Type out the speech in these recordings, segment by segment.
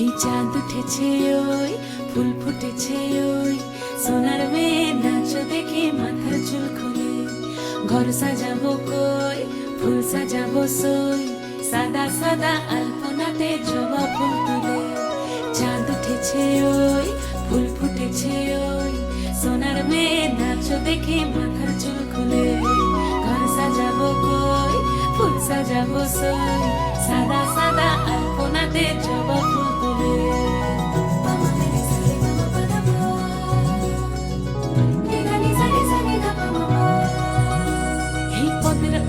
এই চাঁদ উঠেছে ওই ফুল ফুটেছে ওই সোনার মেয়ে নাচ দেখে মাথার চুল খুলে ঘর সাজাবো কই ফুল সাজাবো সই সাদা সাদা আলপনাতে জবা ফুল তুলে চাঁদ উঠেছে ওই ফুল ফুটেছে ওই সোনার মেয়ে নাচ দেখে মাথার চুল খুলে ঘর সাজাবো কই ফুল সাজাবো সই সাদা সাদা আলপনাতে জবা ফুল তুলে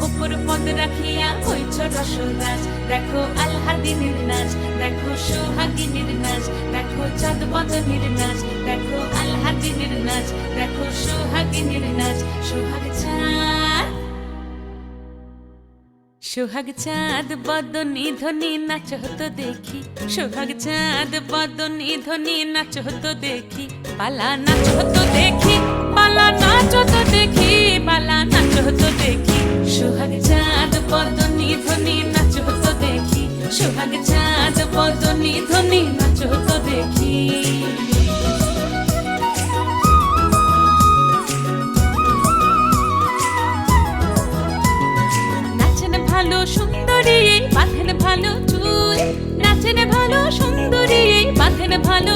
উপর পদ রাখিয়া হইছ রসরাজ দেখো আল্লাদিনের নাচ দেখো সোহাগিনীর নাচ দেখো চাঁদ বদনের নাচ দেখো আল্লাদিনের নাচ দেখো সোহাগিনীর নাচ সোহাগ চাঁদ বদনী ধ্বনি নাচ হতো দেখি সোহাগ চাঁদ বদনী ধ্বনি নাচ হতো দেখি পালা নাচ হতো দেখি পালা নাচ হতো দেখি পালা নাচ হতো দেখি সোহাগ চাঁদ বদনী ধ্বনি নাচ হতো দেখি সোহাগ চাঁদ বদনী ধ্বনি নাচ হতো দেখি ভালো সুন্দরী বাঁধেন ভালো চুল নাচেন ভালো সুন্দরী বাঁধেন ভালো